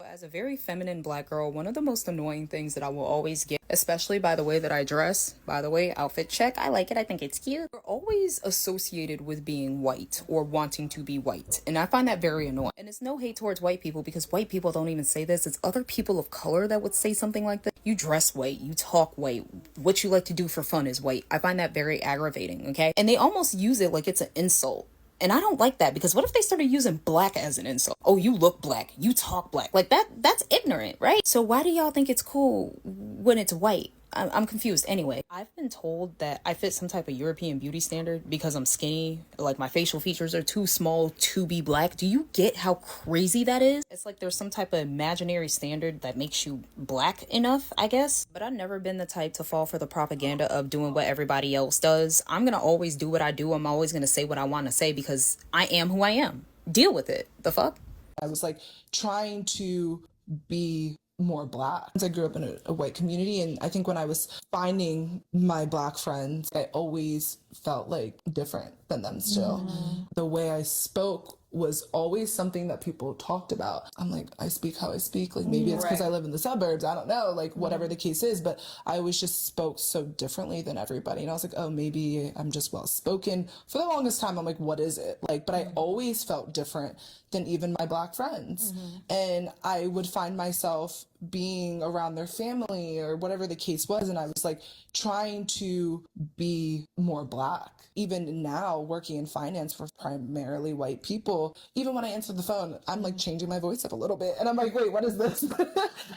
As a very feminine black girl, one of the most annoying things that I will always get, especially by the way that I dress, by the way, outfit check, I like it, I think it's cute, are always associated with being white or wanting to be white. And I find that very annoying. And it's no hate towards white people because white people don't even say this. It's other people of color that would say something like that. You dress white, you talk white, what you like to do for fun is white. I find that very aggravating, okay? And they almost use it like it's an insult. And I don't like that because what if they started using black as an insult? Oh, you look black. You talk black. Like that's ignorant, right? So why do y'all think it's cool when it's white? I'm confused. Anyway, I've been told that I fit some type of European beauty standard because I'm skinny. Like my facial features are too small to be black. Do you get how crazy that is? It's like there's some type of imaginary standard that makes you black enough, I guess. But I've never been the type to fall for the propaganda of doing what everybody else does. I'm gonna always do what I do. I'm always gonna say what I want to say because I am who I am. Deal with it. The fuck? I was like trying to be more black. I grew up in a white community, and I think when I was finding my black friends, I always felt like different than them still. The way I spoke was always something that people talked about. I'm like, I speak how I speak. Like maybe it's because I live in the suburbs. I don't know, like whatever the case is, but I always just spoke so differently than everybody. And I was like, oh, maybe I'm just well spoken. For the longest time, I'm like, what is it? Like, but I always felt different than even my black friends. And I would find myself being around their family or whatever the case was. And I was like trying to be more black. Even now, working in finance for primarily white people, even when I answer the phone, I'm like changing my voice up a little bit. And I'm like, wait, what is this? And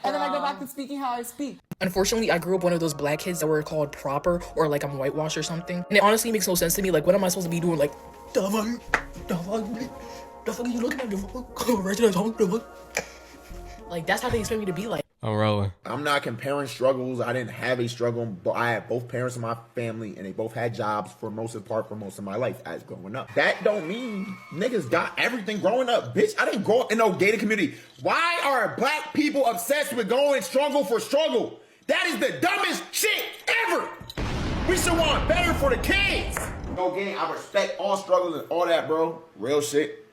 then I go back to speaking how I speak. Unfortunately, I grew up one of those black kids that were called proper or like I'm whitewashed or something. And it honestly makes no sense to me. Like, what am I supposed to be doing? Like, the fuck are you looking at? Like, that's how they expect me to be like. I'm rolling. I'm not comparing struggles. I didn't have a struggle, but I had both parents in my family, and they both had jobs for most of my life as growing up. That don't mean niggas got everything growing up. Bitch, I didn't grow up in no gated community. Why are black people obsessed with going struggle for struggle? That is the dumbest shit ever. We should want better for the kids. No game, I respect all struggles and all that, bro. Real shit.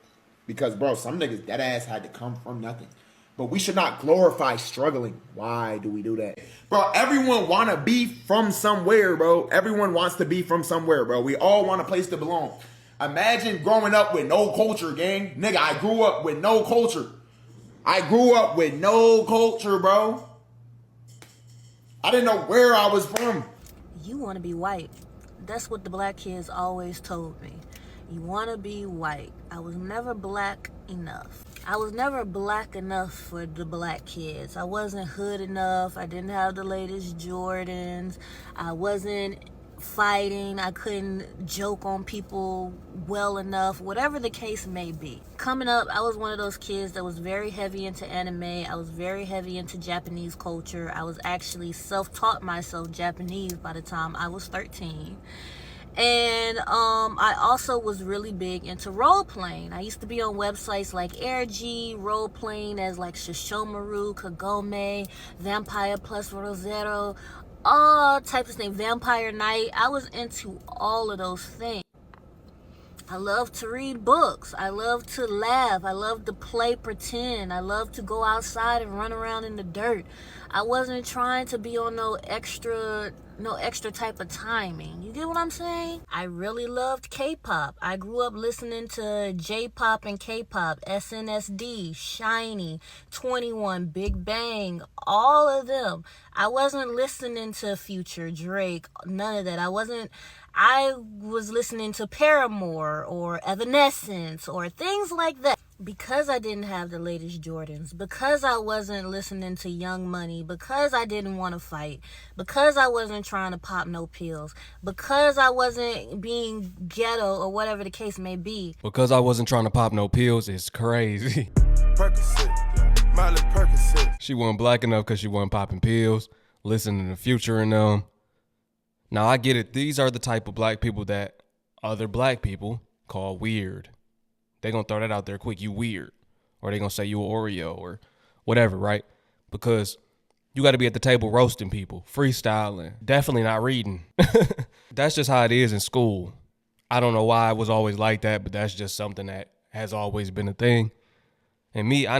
Because, bro, some niggas, that ass had to come from nothing. But we should not glorify struggling. Why do we do that? Bro, everyone want to be from somewhere, bro. Everyone wants to be from somewhere, bro. We all want a place to belong. Imagine growing up with no culture, gang. Nigga, I grew up with no culture. I grew up with no culture, bro. I didn't know where I was from. You want to be white. That's what the black kids always told me. You want to be white. I was never black enough. I was never black enough for the black kids. I wasn't hood enough. I didn't have the latest Jordans. I wasn't fighting. I couldn't joke on people well enough, whatever the case may be. Coming up, I was one of those kids that was very heavy into anime. I was very heavy into Japanese culture. I was actually self-taught myself Japanese by the time I was 13. And I also was really big into role-playing. I used to be on websites like AirG, role-playing as like Shishomaru, Kagome, Vampire Plus Rosero, all types of things, Vampire Knight. I was into all of those things. I love to read books. I love to laugh. I love to play pretend. I love to go outside and run around in the dirt. I wasn't trying to be on no extra type of timing. You get what I'm saying? I really loved K-pop. I grew up listening to J-pop and K-pop, SNSD, Shiny, 21, Big Bang, all of them. I wasn't listening to Future, Drake, none of that. I was listening to Paramore or Evanescence or things like that. Because I didn't have the latest Jordans, because I wasn't listening to Young Money, because I didn't want to fight, because I wasn't trying to pop no pills, because I wasn't being ghetto or whatever the case may be. Because I wasn't trying to pop no pills, it's crazy. Percocet, Miley Percocet. She wasn't black enough because she wasn't popping pills, listening to Future and them. Now I get it. These are the type of black people that other black people call weird. They gonna throw that out there quick, you weird. Or they gonna say you an Oreo or whatever, right? Because you gotta be at the table roasting people, freestyling, definitely not reading. That's just how it is in school. I don't know why it was always like that, but that's just something that has always been a thing. And me, I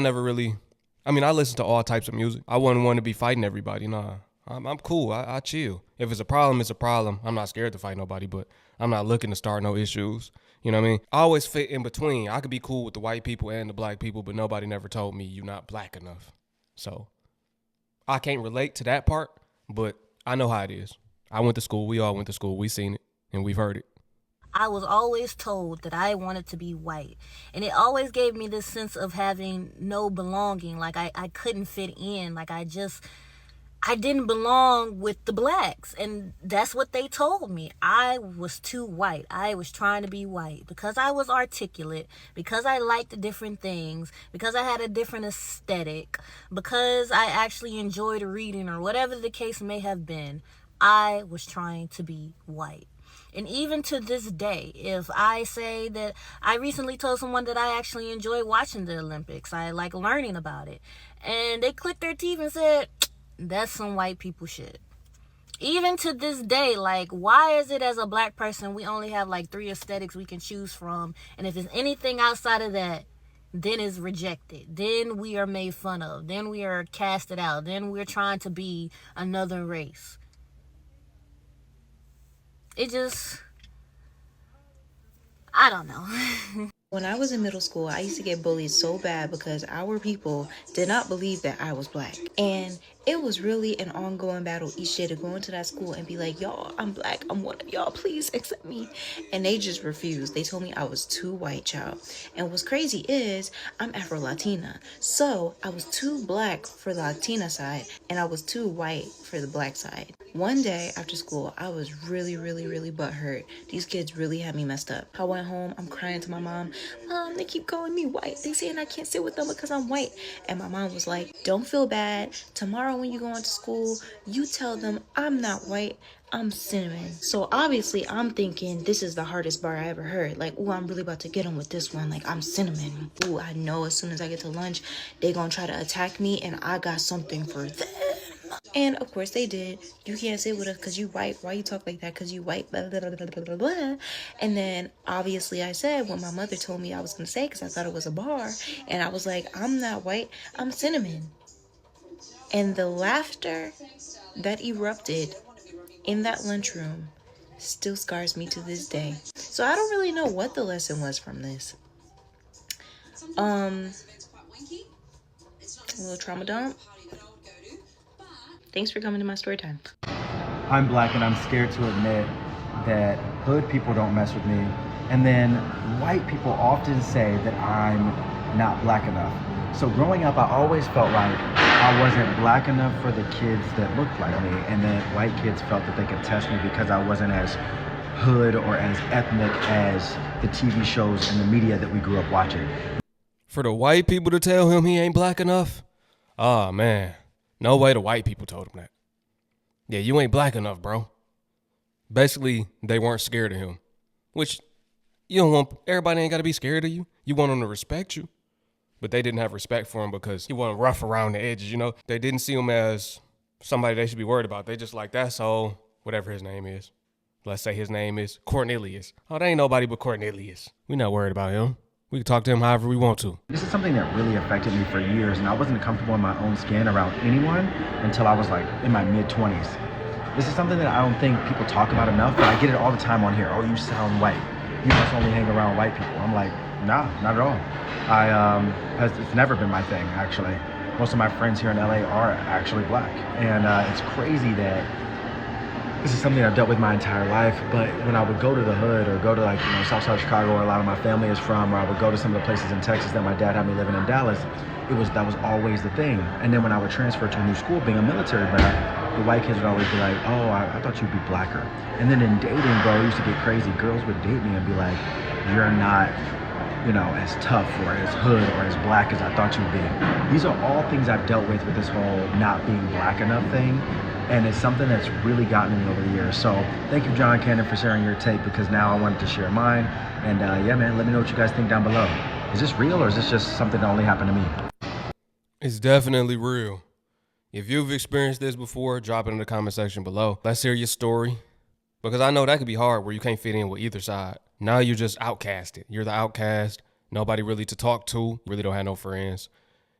I mean, I listen to all types of music. I wouldn't want to be fighting everybody. Nah, I'm cool. I chill. If it's a problem, it's a problem. I'm not scared to fight nobody, but I'm not looking to start no issues. You know what I mean? I always fit in between. I could be cool with the white people and the black people, but nobody never told me you're not black enough. So I can't relate to that part, but I know how it is. I went to school. We all went to school. We seen it and we've heard it. I was always told that I wanted to be white. And it always gave me this sense of having no belonging. Like I couldn't fit in. Like I didn't belong with the blacks. And that's what they told me. I was too white. I was trying to be white because I was articulate, because I liked different things, because I had a different aesthetic, because I actually enjoyed reading or whatever the case may have been. I was trying to be white. And even to this day, if I say that I recently told someone that I actually enjoy watching the Olympics, I like learning about it, and they clicked their teeth and said, that's some white people shit. Even to this day, like, why is it as a black person we only have like 3 aesthetics we can choose from, and if it's anything outside of that, then it's rejected, then we are made fun of, then we are casted out, then we're trying to be another race. It just, I don't know. When I was in middle school, I used to get bullied so bad because our people did not believe that I was black. And it was really an ongoing battle each day to go into that school and be like, y'all, I'm black. I'm one of y'all. Please accept me. And they just refused. They told me I was too white, child. And what's crazy is I'm Afro-Latina. So I was too black for the Latina side and I was too white for the black side. One day after school, I was really butthurt. These kids really had me messed up. I went home. I'm crying to my mom. Mom, they keep calling me white. They saying I can't sit with them because I'm white. And my mom was like, don't feel bad. Tomorrow when you go into school, you tell them I'm not white. I'm cinnamon. So obviously I'm thinking this is the hardest bar I ever heard. Like, ooh, I'm really about to get them with this one. Like, I'm cinnamon. Ooh, I know as soon as I get to lunch, they gonna try to attack me and I got something for them. And of course they did. You can't sit with us because you white. Why you talk like that? Because you white. Blah, blah, blah, blah, blah, blah. And then obviously I said what my mother told me I was going to say because I thought it was a bar. And I was like, I'm not white. I'm cinnamon. And the laughter that erupted in that lunchroom still scars me to this day. So I don't really know what the lesson was from this. A little trauma dump. Thanks for coming to my story time. I'm black and I'm scared to admit that hood people don't mess with me. And then white people often say that I'm not black enough. So growing up, I always felt like I wasn't black enough for the kids that looked like me. And then white kids felt that they could test me because I wasn't as hood or as ethnic as the TV shows and the media that we grew up watching. For the white people to tell him he ain't black enough? Oh, man. No way the white people told him that. Yeah, you ain't black enough, bro. Basically, they weren't scared of him. Which, you don't want, everybody ain't got to be scared of you. You want them to respect you. But they didn't have respect for him because he wasn't rough around the edges, you know? They didn't see him as somebody they should be worried about. They just like, that's all, whatever his name is. Let's say his name is Cornelius. Oh, there ain't nobody but Cornelius. We not worried about him. We can talk to him however we want to. This is something that really affected me for years, and I wasn't comfortable in my own skin around anyone until I was like in my mid-20s. This is something that I don't think people talk about enough, but I get it all the time on here. Oh, you sound white. You must only hang around white people. I'm like, nah, not at all. It's never been my thing, actually. Most of my friends here in LA are actually black, and it's crazy that this is something I've dealt with my entire life, but when I would go to the hood or go to like, Southside Chicago where a lot of my family is from, or I would go to some of the places in Texas that my dad had me living in Dallas, that was always the thing. And then when I would transfer to a new school, being a military brat, the white kids would always be like, oh, I thought you'd be blacker. And then in dating, bro, it used to get crazy. Girls would date me and be like, you're not, as tough or as hood or as black as I thought you'd be. These are all things I've dealt with this whole not being black enough thing. And it's something that's really gotten me over the years. So thank you, John Cannon, for sharing your take, because now I wanted to share mine. And yeah, man, let me know what you guys think down below. Is this real or is this just something that only happened to me? It's definitely real. If you've experienced this before, drop it in the comment section below. Let's hear your story. Because I know that could be hard where you can't fit in with either side. Now you're just outcasted. You're the outcast. Nobody really to talk to. Really don't have no friends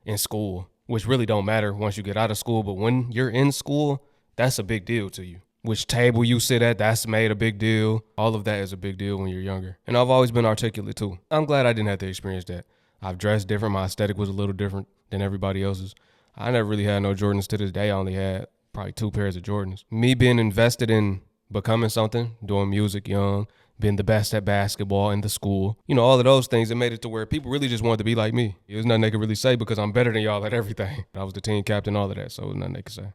in school. which really don't matter once you get out of school. But when you're in school, that's a big deal to you. Which table you sit at, that's made a big deal. All of that is a big deal when you're younger. And I've always been articulate too. I'm glad I didn't have to experience that. I've dressed different. My aesthetic was a little different than everybody else's. I never really had no Jordans to this day. I only had probably 2 pairs of Jordans. Me being invested in becoming something, doing music young, being the best at basketball in the school, all of those things, it made it to where people really just wanted to be like me. There's nothing they could really say because I'm better than y'all at everything. I was the team captain, all of that, so there's nothing they could say.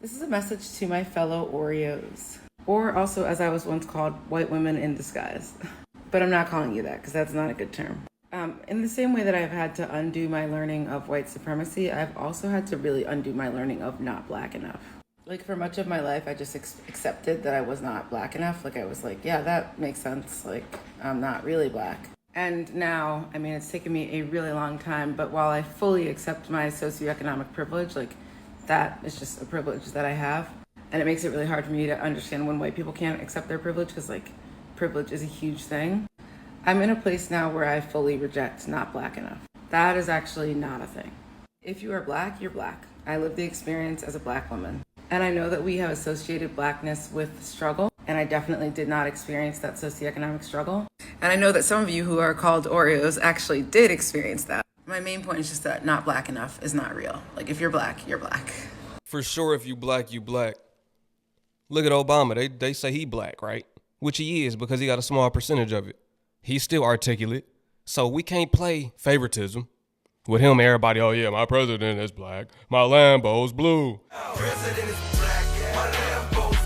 This is a message to my fellow Oreos, or also, as I was once called, white women in disguise. But I'm not calling you that because that's not a good term. In the same way that I've had to undo my learning of white supremacy, I've also had to really undo my learning of not black enough. Like, for much of my life, I just accepted that I was not black enough. Like, I was like, yeah, that makes sense. Like, I'm not really black. And now, I mean, it's taken me a really long time, but while I fully accept my socioeconomic privilege, like, that is just a privilege that I have. And it makes it really hard for me to understand when white people can't accept their privilege, because, like, privilege is a huge thing. I'm in a place now where I fully reject not black enough. That is actually not a thing. If you are black, you're black. I lived the experience as a black woman. And I know that we have associated blackness with struggle, and I definitely did not experience that socioeconomic struggle. And I know that some of you who are called Oreos actually did experience that. My main point is just that not black enough is not real. Like, if you're black, you're black. For sure, if you black, you black. Look at Obama. They say he black, right? Which he is, because he got a small percentage of it. He's still articulate. So we can't play favoritism. With him, everybody, oh yeah, my president is black. My Lambo's blue. President is black, my Lambo's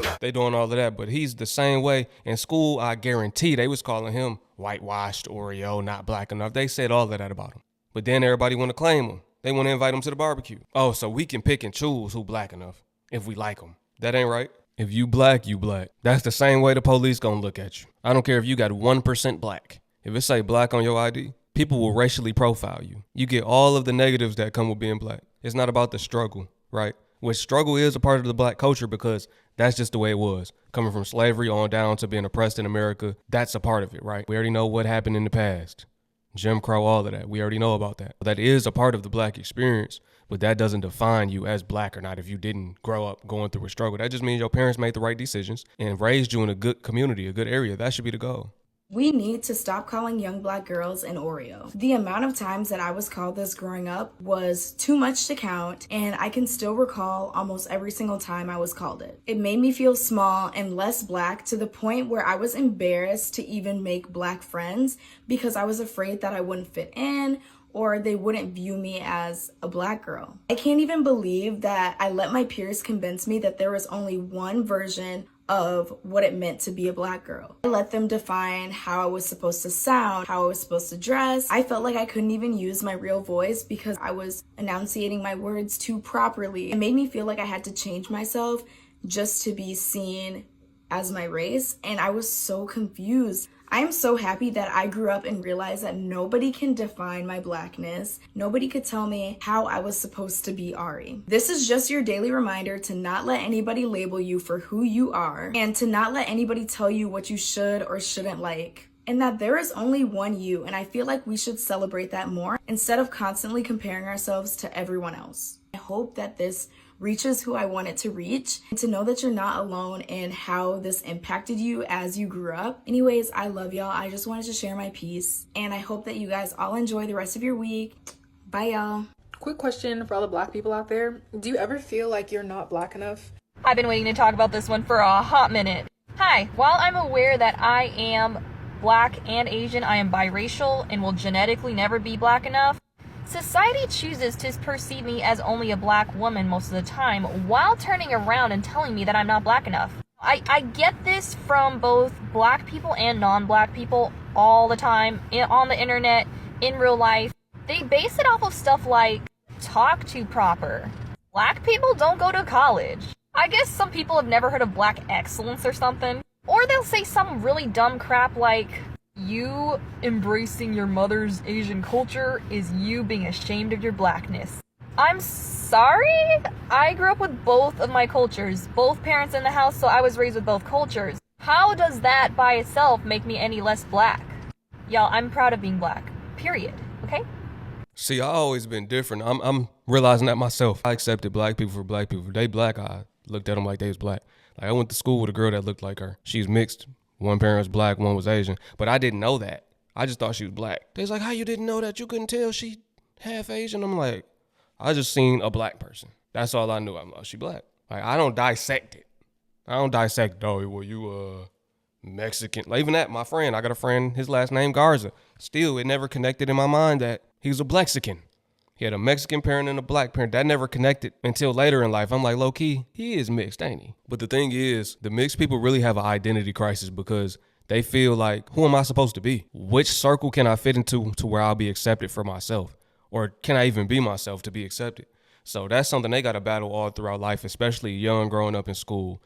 blue. They doing all of that, but he's the same way. In school, I guarantee they was calling him whitewashed Oreo, not black enough. They said all of that about him. But then everybody want to claim him. They want to invite him to the barbecue. Oh, so we can pick and choose who black enough if we like him. That ain't right. If you black, you black. That's the same way the police gonna look at you. I don't care if you got 1% black. If it say black on your ID, people will racially profile you. You get all of the negatives that come with being black. It's not about the struggle, right? Which struggle is a part of the black culture because that's just the way it was. Coming from slavery on down to being oppressed in America, that's a part of it, right? We already know what happened in the past. Jim Crow, all of that. We already know about that. That is a part of the black experience, but that doesn't define you as black or not if you didn't grow up going through a struggle. That just means your parents made the right decisions and raised you in a good community, a good area. That should be the goal. We need to stop calling young black girls an Oreo. The amount of times that I was called this growing up was too much to count, and I can still recall almost every single time I was called it. It made me feel small and less black to the point where I was embarrassed to even make black friends because I was afraid that I wouldn't fit in or they wouldn't view me as a black girl. I can't even believe that I let my peers convince me that there was only one version of what it meant to be a black girl. I let them define how I was supposed to sound, how I was supposed to dress. I felt like I couldn't even use my real voice because I was enunciating my words too properly. It made me feel like I had to change myself just to be seen as my race, and I was so confused. I am so happy that I grew up and realized that nobody can define my blackness. Nobody could tell me how I was supposed to be Ari. This is just your daily reminder to not let anybody label you for who you are and to not let anybody tell you what you should or shouldn't like. And that there is only one you, and I feel like we should celebrate that more instead of constantly comparing ourselves to everyone else. I hope that this reaches who I want it to reach, and to know that you're not alone in how this impacted you as you grew up. Anyways, I love y'all. I just wanted to share my piece, and I hope that you guys all enjoy the rest of your week. Bye, y'all. Quick question for all the black people out there. Do you ever feel like you're not black enough? I've been waiting to talk about this one for a hot minute. Hi, while I'm aware that I am black and Asian, I am biracial and will genetically never be black enough. Society chooses to perceive me as only a black woman most of the time while turning around and telling me that I'm not black enough. I get this from both black people and non-black people all the time, on the internet, in real life. They base it off of stuff like, talk too proper. Black people don't go to college. I guess some people have never heard of black excellence or something. Or they'll say some really dumb crap like, you embracing your mother's Asian culture is you being ashamed of your blackness. I'm sorry? I grew up with both of my cultures, both parents in the house, so I was raised with both cultures. How does that by itself make me any less black? Y'all, I'm proud of being black. Period. Okay? See, I always been different. I'm realizing that myself. I accepted black people for black people. If they black, I looked at them like they was black. Like I went to school with a girl that looked like her. She's mixed. One parent was black, one was Asian. But I didn't know that. I just thought she was black. They was like, how you didn't know that? You couldn't tell she half Asian? I'm like, I just seen a black person. That's all I knew. I'm like, she black. Like, I don't dissect it. Oh, well, you Mexican. Like, even that, my friend, I got a friend, his last name Garza. Still, it never connected in my mind that he was a Blexican. He had a Mexican parent and a black parent. That never connected until later in life. I'm like, low key, he is mixed, ain't he? But the thing is, the mixed people really have an identity crisis because they feel like, who am I supposed to be? Which circle can I fit into to where I'll be accepted for myself? Or can I even be myself to be accepted? So that's something they got to battle all throughout life, especially young, growing up in school.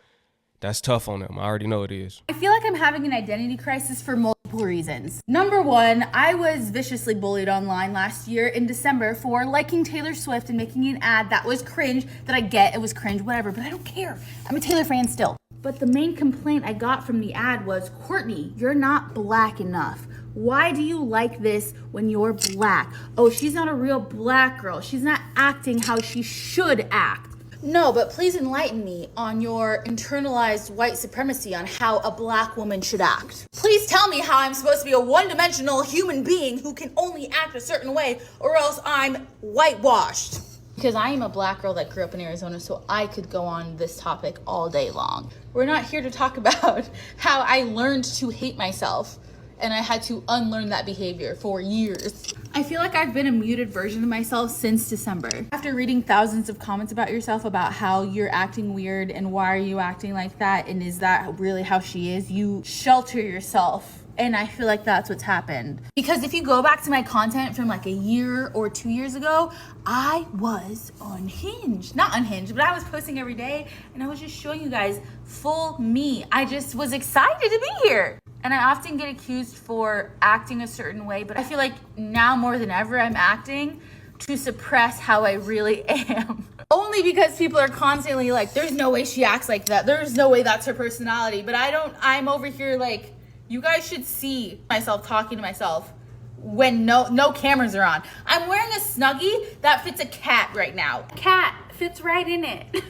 That's tough on them. I already know it is. I feel like I'm having an identity crisis for multiple reasons. Number one, I was viciously bullied online last year in December for liking Taylor Swift and making an ad that was cringe, that I get it was cringe, whatever, but I don't care. I'm a Taylor fan still. But the main complaint I got from the ad was, Courtney, you're not black enough. Why do you like this when you're black? Oh, she's not a real black girl. She's not acting how she should act. No, but please enlighten me on your internalized white supremacy on how a black woman should act. Please tell me how I'm supposed to be a one-dimensional human being who can only act a certain way, or else I'm whitewashed. Because I am a black girl that grew up in Arizona, so I could go on this topic all day long. We're not here to talk about how I learned to hate myself, and I had to unlearn that behavior for years. I feel like I've been a muted version of myself since December. After reading thousands of comments about yourself about how you're acting weird and why are you acting like that and is that really how she is, you shelter yourself. And I feel like that's what's happened. Because if you go back to my content from like a year or 2 years ago, I was unhinged. Not unhinged, but I was posting every day and I was just showing you guys full me. I just was excited to be here. And I often get accused for acting a certain way, but I feel like now more than ever I'm acting to suppress how I really am. Only because people are constantly like, there's no way she acts like that. There's no way that's her personality. But I'm over here like, you guys should see myself talking to myself when no cameras are on. I'm wearing a Snuggie that fits a cat right now. Cat fits right in it.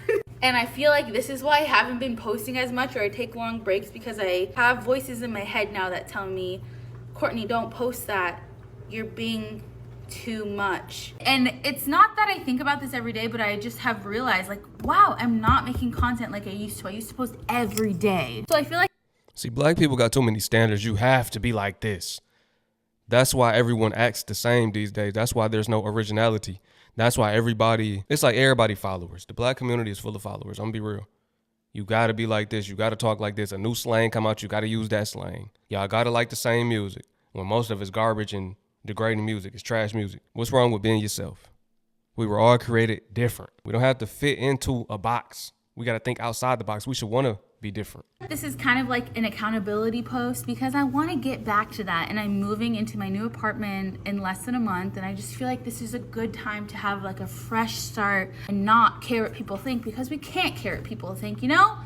And I feel like this is why I haven't been posting as much or I take long breaks, because I have voices in my head now that tell me, Courtney, don't post that. You're being too much. And it's not that I think about this every day, but I just have realized like, wow, I'm not making content like I used to. I used to post every day. So I feel like, see, black people got too many standards. You have to be like this. That's why everyone acts the same these days. That's why there's no originality. That's why it's like everybody followers. The black community is full of followers. I'm gonna be real. You gotta be like this. You gotta talk like this. A new slang come out, you gotta use that slang. Y'all gotta like the same music when most of it's garbage and degrading music. It's trash music. What's wrong with being yourself? We were all created different. We don't have to fit into a box. We gotta think outside the box. We should wanna be different. this is kind of like an accountability post because I want to get back to that, and I'm moving into my new apartment in less than a month, and I just feel like this is a good time to have like a fresh start and not care what people think, because we can't care what people think, you know?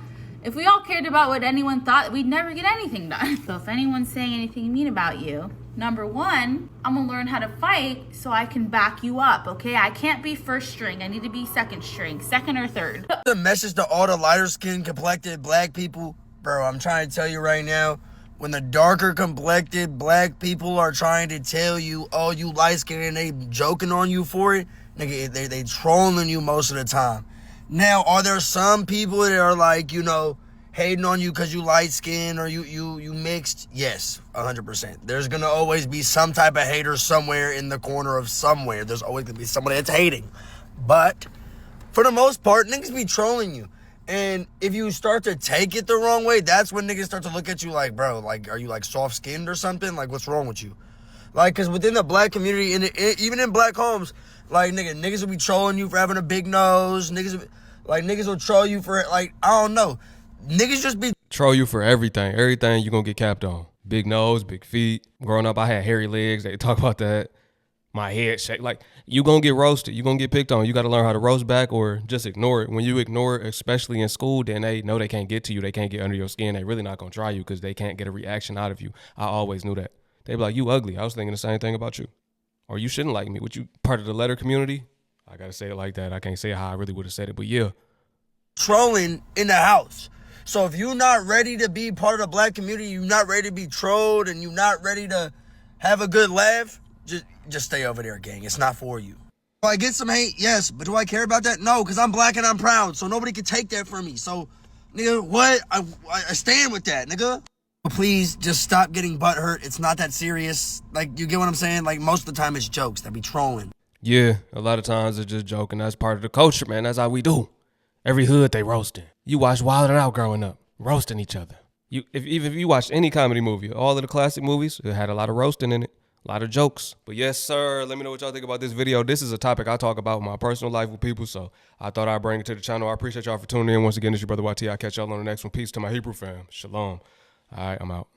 If we all cared about what anyone thought, we'd never get anything done. So if anyone's saying anything mean about you, number one, I'm gonna learn how to fight so I can back you up, okay? I can't be first string. I need to be second string, second or third. The message to all the lighter skinned complected black people, bro, I'm trying to tell you right now, when the darker complected black people are trying to tell you, oh, you light skinned, and they joking on you for it, nigga, they trolling you most of the time. Now, are there some people that are like, you know, hating on you because you light skinned or you mixed? Yes, 100%. There's gonna always be some type of hater somewhere in the corner of somewhere. There's always gonna be somebody that's hating. But for the most part, niggas be trolling you. And if you start to take it the wrong way, that's when niggas start to look at you like, bro, like, are you like soft skinned or something? Like, what's wrong with you? Like, cause within the black community, even in black homes, like, niggas will be trolling you for having a big nose. Niggas will troll you for, like, I don't know. Niggas just be troll you for everything. Everything you gonna get capped on. Big nose, big feet. Growing up, I had hairy legs. They talk about that. My head shake. Like, you gonna get roasted. You gonna get picked on. You gotta learn how to roast back or just ignore it. When you ignore it, especially in school, then they know they can't get to you. They can't get under your skin. They really not gonna try you because they can't get a reaction out of you. I always knew that. They be like, you ugly. I was thinking the same thing about you. or you shouldn't like me. Would you part of the letter community? I gotta say it like that. I can't say how I really would have said it, but yeah. Trolling in the house. So if you're not ready to be part of the black community, you're not ready to be trolled, and you're not ready to have a good laugh, just stay over there, gang. It's not for you. Do I get some hate? Yes. But do I care about that? No, because I'm black and I'm proud. So nobody can take that from me. So, nigga, what? I stand with that, nigga. Please just stop getting butthurt. It's not that serious. Like, you get what I'm saying? Like, most of the time it's jokes. That be trolling. Yeah, a lot of times it's just joking. That's part of the culture, man. That's how we do. Every hood they roasting. You watch Wild 'N Out growing up, roasting each other. Even if you watched any comedy movie, all of the classic movies, it had a lot of roasting in it, a lot of jokes. But yes, sir, let me know what y'all think about this video. This is a topic I talk about in my personal life with people, so I thought I'd bring it to the channel. I appreciate y'all for tuning in. Once again, it's your brother YT. I'll catch y'all on the next one. Peace to my Hebrew fam. Shalom. All right, I'm out.